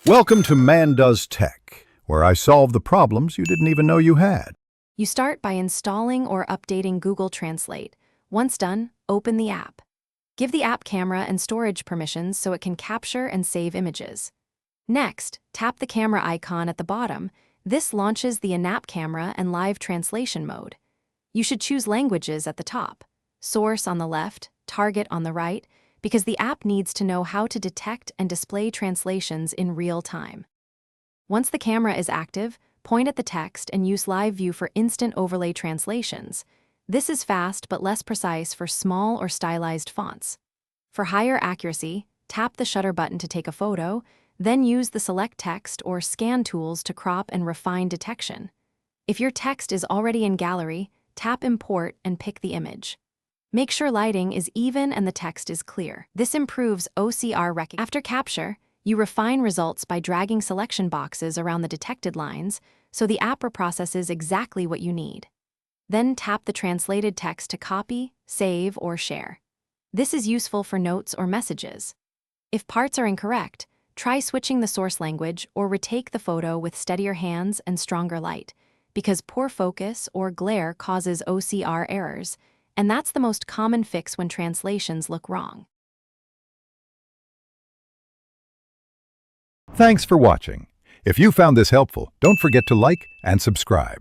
Welcome to Man Does Tech, where I solve the problems you didn't even know you had. You start by installing or updating Google Translate. Once done, open the app. Give the app camera and storage permissions so it can capture and save images. Next, tap the camera icon at the bottom. This launches the in-app camera and live translation mode. You should choose languages at the top, source on the left, target on the right, because the app needs to know how to detect and display translations in real time. Once the camera is active, point at the text and use Live View for instant overlay translations. This is fast but less precise for small or stylized fonts. For higher accuracy, tap the shutter button to take a photo, then use the select text or scan tools to crop and refine detection. If your text is already in Gallery, tap Import and pick the image. Make sure lighting is even and the text is clear. This improves OCR recognition. After capture, you refine results by dragging selection boxes around the detected lines so the app reprocesses exactly what you need. Then tap the translated text to copy, save, or share. This is useful for notes or messages. If parts are incorrect, try switching the source language or retake the photo with steadier hands and stronger light, because poor focus or glare causes OCR errors, and that's the most common fix when translations look wrong. Thanks for watching. If you found this helpful, don't forget to like and subscribe.